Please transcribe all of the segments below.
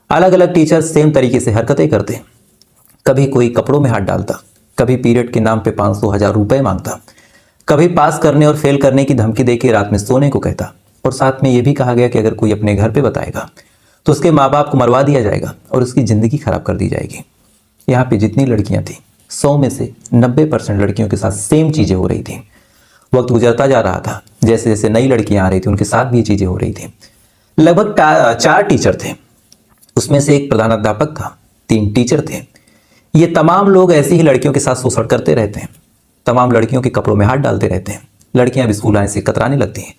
अलग अलग teacher same तरीके से हरकतें करते। कभी कोई कपड़ों में हाथ डालता, कभी पीरियड के नाम पे 500-1000 रुपए मांगता, कभी पास करने और फेल करने की धमकी देके रात में सोने को कहता। और साथ में यह भी कहा गया कि अगर कोई अपने घर पे बताएगा तो उसके माँ बाप को मरवा दिया जाएगा और उसकी ज़िंदगी खराब कर दी जाएगी। यहाँ पे जितनी लड़कियाँ थी 100 में से 90% लड़कियों के साथ सेम चीज़ें हो रही थी। वक्त गुजरता जा रहा था, जैसे जैसे नई लड़कियाँ आ रही थी उनके साथ भी ये चीज़ें हो रही थी। लगभग 4 टीचर थे, उसमें से एक प्रधानाध्यापक था, 3 टीचर थे। ये तमाम लोग ऐसी ही लड़कियों के साथ शोषण करते रहते हैं, तमाम लड़कियों के कपड़ों में हाथ डालते रहते हैं। लड़कियां भी स्कूल आने से कतराने लगती हैं।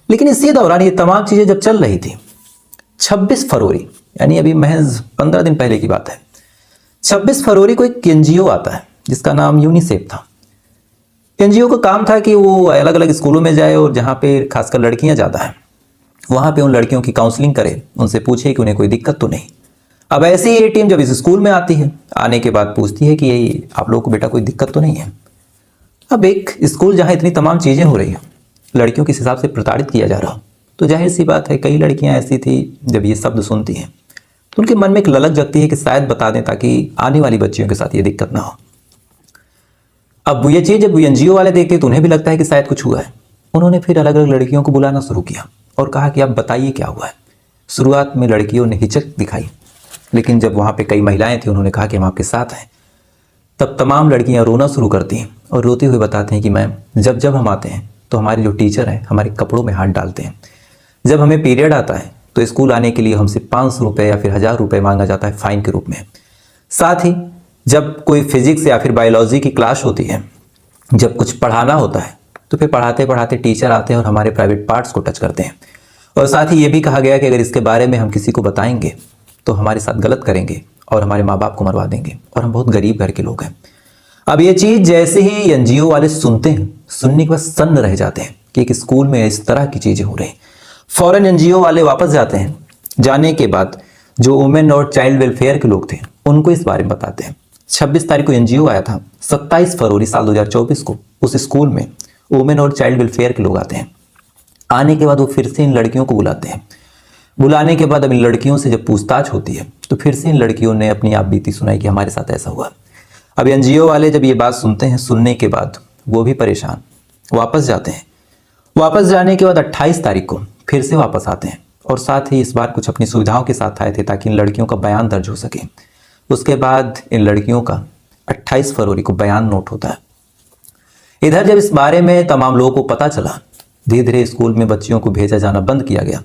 लेकिन इसी दौरान ये तमाम चीज़ें जब चल रही थी, 26 फरवरी यानी अभी महज 15 दिन पहले की बात है, 26 फरवरी को एक एनजीओ आता है जिसका नाम यूनिसेफ था। एनजीओ का काम था कि वो अलग अलग स्कूलों में जाए और जहाँ पे खासकर लड़कियाँ ज़्यादा हैं वहाँ पे उन लड़कियों की काउंसलिंग करे, उनसे पूछे कि उन्हें कोई दिक्कत तो नहीं। अब ऐसे ही ये टीम जब इस स्कूल में आती है, आने के बाद पूछती है कि आप लोगों को बेटा कोई दिक्कत तो नहीं है। अब एक स्कूल जहाँ इतनी तमाम चीज़ें हो रही हैं, लड़कियों किस हिसाब से प्रताड़ित किया जा रहा, तो जाहिर सी बात है कई लड़कियाँ ऐसी थी जब ये शब्द सुनती हैं तो उनके मन में एक ललक जगती है कि शायद बता दें ताकि आने वाली बच्चियों के साथ ये दिक्कत ना हो। अब ये चीज़ जब एनजीओ वाले देखते तो उन्हें भी लगता है कि शायद कुछ हुआ है। उन्होंने फिर अलग अलग लड़कियों को बुलाना शुरू किया और कहा कि आप बताइए क्या हुआ है। शुरुआत में लड़कियों ने हिचक दिखाई, लेकिन जब वहाँ पे कई महिलाएं थी उन्होंने कहा कि हम आपके साथ हैं। तब तमाम लड़कियां रोना शुरू करती हैं और रोते हुए बताते हैं कि मैम जब जब हम आते हैं तो हमारे जो टीचर हैं हमारे कपड़ों में हाथ डालते हैं। जब हमें पीरियड आता है तो स्कूल आने के लिए हमसे 500 रुपये या फिर 1000 रुपये मांगा जाता है फाइन के रूप में। साथ ही जब कोई फिजिक्स या फिर बायोलॉजी की क्लास होती है, जब कुछ पढ़ाना होता है तो फिर पढ़ाते पढ़ाते टीचर आते हैं और हमारे प्राइवेट पार्ट्स को टच करते हैं। और साथ ही ये भी कहा गया कि अगर इसके बारे में हम किसी को बताएंगे तो हमारे साथ गलत करेंगे और हमारे माँ बाप को मरवा देंगे, और हम बहुत गरीब घर के लोग हैं। अब ये चीज़ जैसे ही एनजीओ वाले सुनते हैं, सुनने के बाद सन्न रह जाते हैं कि एक स्कूल में इस तरह की चीज़ें हो रही हैं। फौरन एनजीओ वाले वापस जाते हैं। जाने के बाद जो वुमेन और चाइल्ड वेलफेयर के लोग थे उनको इस बारे में बताते हैं। 26 तारीख को एनजीओ आया था, 27 फरवरी साल 2024 को उस स्कूल में वुमेन और चाइल्ड वेलफेयर के लोग आते हैं। आने के बाद वो फिर से इन लड़कियों को बुलाते हैं। बुलाने के बाद अब इन लड़कियों से जब पूछताछ होती है तो फिर से इन लड़कियों ने अपनी आप बीती सुनाई कि हमारे साथ ऐसा हुआ। अब एनजीओ वाले जब ये बात सुनते हैं, सुनने के बाद वो भी परेशान वापस जाते हैं। वापस जाने के बाद 28 तारीख को फिर से वापस आते हैं और साथ ही इस बार कुछ अपनी सुविधाओं के साथ आए थे ताकि इन लड़कियों का बयान दर्ज हो सके। उसके बाद इन लड़कियों का 28 फरवरी को बयान नोट होता है। इधर जब इस बारे में तमाम लोगों को पता चला, धीरे धीरे स्कूल में बच्चियों को भेजा जाना बंद किया गया।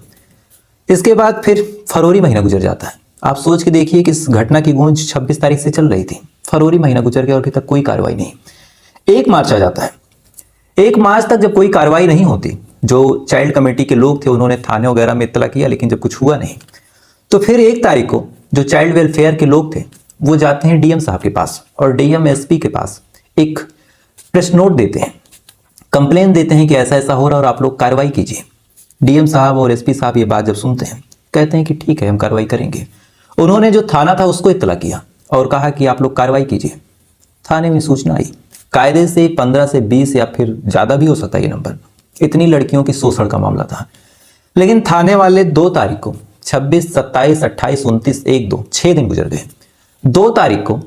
इसके बाद फिर फरवरी महीना गुजर जाता है। आप सोच के देखिए कि इस घटना की गूंज 26 तारीख से चल रही थी, फरवरी महीना गुजर गया और अभी तक कोई कार्रवाई नहीं। 1 मार्च आ जाता है। 1 मार्च तक जब कोई कार्रवाई नहीं होती, जो चाइल्ड कमेटी के लोग थे उन्होंने थाने वगैरह में इत्तला किया, लेकिन जब कुछ हुआ नहीं तो फिर 1 तारीख को जो चाइल्ड वेलफेयर के लोग थे वो जाते हैं डीएम साहब के पास और डीएम एसपी के पास एक प्रेस नोट देते हैं, कंप्लेन देते हैं कि ऐसा ऐसा हो रहा है और आप लोग कार्रवाई कीजिए। डीएम साहब और एसपी साहब ये बात जब सुनते हैं कहते हैं कि ठीक है हम कार्रवाई करेंगे। उन्होंने जो थाना था उसको इत्तला किया और कहा कि आप लोग कार्रवाई कीजिए। थाने में सूचना आई, कायदे से 15 से 20 या फिर ज़्यादा भी हो सकता है ये नंबर, इतनी लड़कियों की शोषण का मामला था। लेकिन थाने वाले 2 तारीख को 26, 27, 28, 29, 1, 2 6 दिन गुजर गए। 2 तारीख को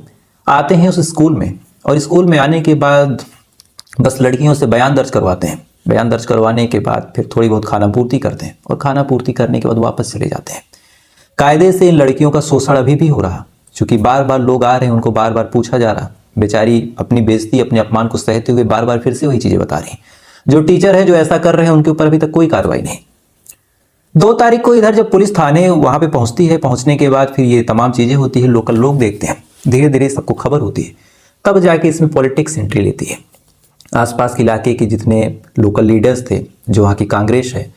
आते हैं उस स्कूल में और स्कूल में आने के बाद बस लड़कियों से बयान दर्ज करवाते हैं। बयान दर्ज करवाने के बाद फिर थोड़ी बहुत खाना पूर्ति करते हैं और खाना पूर्ति करने के बाद वापस चले जाते हैं। कायदे से इन लड़कियों का शोषण अभी भी हो रहा, क्योंकि बार बार लोग आ रहे हैं, उनको बार बार पूछा जा रहा। बेचारी अपनी बेइज्जती, अपने अपमान को सहते हुए बार बार फिर से वही चीज़ें बता रही। जो टीचर है जो ऐसा कर रहे हैं उनके ऊपर अभी तक कोई कार्रवाई नहीं। 2 तारीख को इधर जब पुलिस थाने वहाँ पे पहुँचती है, पहुँचने के बाद फिर ये तमाम चीज़ें होती है, लोकल लोग देखते हैं, धीरे धीरे सबको खबर होती है, तब जाके इसमें पॉलिटिक्स एंट्री लेती है। आसपास के इलाके के जितने लोकल लीडर्स थे, जो वहाँ की कांग्रेस है,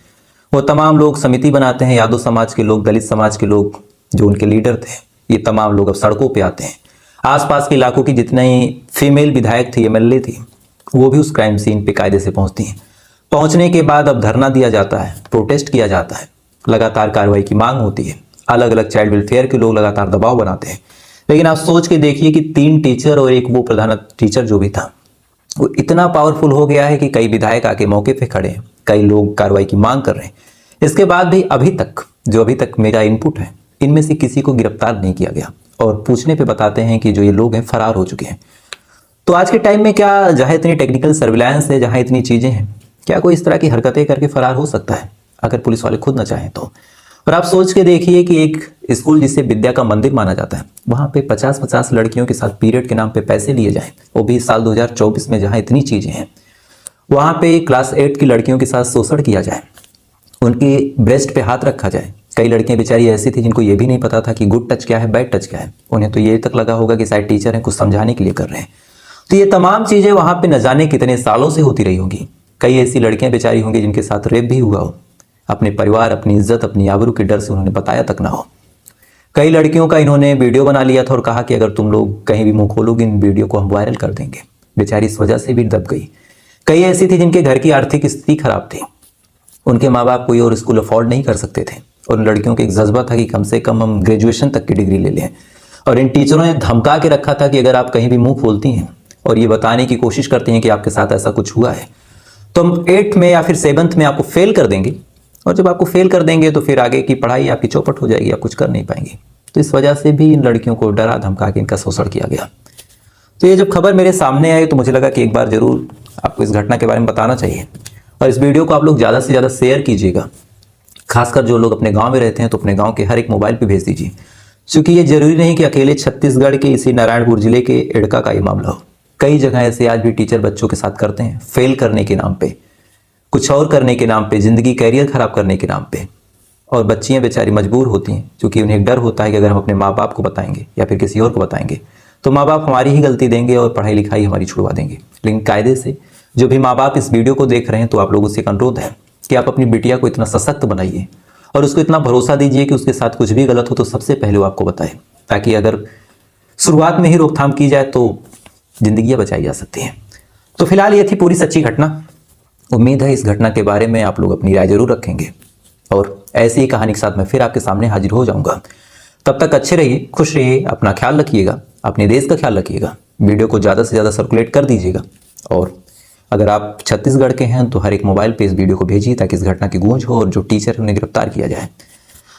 वो तमाम लोग समिति बनाते हैं। यादव समाज के लोग, दलित समाज के लोग, जो उनके लीडर थे, ये तमाम लोग अब सड़कों पे आते हैं। आसपास के इलाकों की जितनी फीमेल विधायक थी, एमएलए थी, वो भी उस क्राइम सीन पे कायदे से पहुंचती हैं। पहुंचने के बाद अब धरना दिया जाता है, प्रोटेस्ट किया जाता है, लगातार कार्रवाई की मांग होती है। अलग अलग चाइल्ड वेलफेयर के लोग लगातार दबाव बनाते हैं। लेकिन आप सोच के देखिए कि 3 टीचर और एक वो प्रधान टीचर जो भी था, वो इतना पावरफुल हो गया है कि कई विधायक आके मौके पे खड़े हैं, कई लोग कार्रवाई की मांग कर रहे हैं। इसके बाद भी अभी तक मेरा इनपुट है, इनमें से किसी को गिरफ्तार नहीं किया गया और पूछने पे बताते हैं कि जो ये लोग हैं फरार हो चुके हैं। तो आज के टाइम में क्या जहाँ इतनी टेक्निकल सर्विलांस है, जहाँ इतनी चीज़ें हैं, क्या कोई इस तरह की हरकतें करके फरार हो सकता है अगर पुलिस वाले खुद ना चाहें तो? और आप सोच के देखिए कि एक स्कूल जिसे विद्या का मंदिर माना जाता है, वहाँ पे 50-50 लड़कियों के साथ पीरियड के नाम पे पैसे लिए जाएं, वो भी साल 2024 में जहाँ इतनी चीज़ें हैं। वहाँ पे क्लास 8 की लड़कियों के साथ शोषण किया जाए, उनकी ब्रेस्ट पे हाथ रखा जाए। कई लड़कियां बेचारी ऐसी थी जिनको ये भी नहीं पता था कि गुड टच क्या है, बैड टच क्या है। उन्हें तो ये तक लगा होगा कि शायद टीचर हैं, कुछ समझाने के लिए कर रहे हैं। तो ये तमाम चीज़ें वहाँ पे न जाने कितने सालों से होती रही होंगी। कई ऐसी लड़कियां बेचारी होंगी जिनके साथ रेप भी हुआ हो, अपने परिवार, अपनी इज्जत, अपनी आबरू के डर से उन्होंने बताया तक ना हो। कई लड़कियों का इन्होंने वीडियो बना लिया था और कहा कि अगर तुम लोग कहीं भी मुंह खोलोगे इन वीडियो को हम वायरल कर देंगे। बेचारी इस वजह से भी दब गई। कई ऐसी थी जिनके घर की आर्थिक स्थिति खराब थी, उनके माँ बाप कोई और स्कूल अफोर्ड नहीं कर सकते थे और उन लड़कियों का एक जज्बा था कि कम से कम हम ग्रेजुएशन तक की डिग्री ले लें। और इन टीचरों ने धमका के रखा था कि अगर आप कहीं भी मुंह खोलती हैं और ये बताने की कोशिश करती हैं कि आपके साथ ऐसा कुछ हुआ है तो हम 8th में या फिर 7th में आपको फेल कर देंगे, और जब आपको फेल कर देंगे तो फिर आगे की पढ़ाई आपकी चौपट हो जाएगी, आप कुछ कर नहीं पाएंगे। तो इस वजह से भी इन लड़कियों को डरा धमका के इनका शोषण किया गया। तो ये जब खबर मेरे सामने आई तो मुझे लगा कि एक बार जरूर आपको इस घटना के बारे में बताना चाहिए। और इस वीडियो को आप लोग ज़्यादा से ज़्यादा शेयर कीजिएगा, खासकर जो लोग अपने गांव में रहते हैं तो अपने गांव के हर एक मोबाइल पे भेज दीजिए, क्योंकि ये जरूरी नहीं कि अकेले छत्तीसगढ़ के इसी नारायणपुर जिले के एड़का का ये मामला हो। कई जगह ऐसे आज भी टीचर बच्चों के साथ करते हैं, फेल करने के नाम पे, कुछ और करने के नाम पे, जिंदगी कैरियर खराब करने के नाम पे। और बच्चियां बेचारी मजबूर होती हैं क्योंकि उन्हें एक डर होता है कि अगर हम अपने माँ बाप को बताएंगे या फिर किसी और को बताएंगे तो माँ बाप हमारी ही गलती देंगे और पढ़ाई लिखाई हमारी छुड़वा देंगे। लेकिन कायदे से जो भी माँ बाप इस वीडियो को देख रहे हैं तो आप लोगों से एक अनुरोध है कि आप अपनी बिटिया को इतना सशक्त बनाइए और उसको इतना भरोसा दीजिए कि उसके साथ कुछ भी गलत हो तो सबसे पहले वो आपको बताए, ताकि अगर शुरुआत में ही रोकथाम की जाए तो जिंदगियां बचाई जा सकती हैं। तो फिलहाल ये थी पूरी सच्ची घटना। उम्मीद है इस घटना के बारे में आप लोग अपनी राय जरूर रखेंगे और ऐसी ही कहानी के साथ मैं फिर आपके सामने हाजिर हो जाऊंगा। तब तक अच्छे रहिए, खुश रहिए, अपना ख्याल रखिएगा, अपने देश का ख्याल रखिएगा। वीडियो को ज़्यादा से ज़्यादा सर्कुलेट कर दीजिएगा और अगर आप छत्तीसगढ़ के हैं तो हर एक मोबाइल पे इस वीडियो को भेजिए ताकि इस घटना की गूंज हो और जो टीचर है उन्हें गिरफ्तार किया जाए।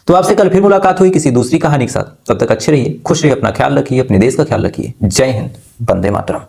तो आपसे कल फिर मुलाकात हुई किसी दूसरी कहानी के साथ। तब तक अच्छे रहिए, खुश रहिए, अपना ख्याल रखिए, अपने देश का ख्याल रखिए। जय हिंद, वंदे मातरम।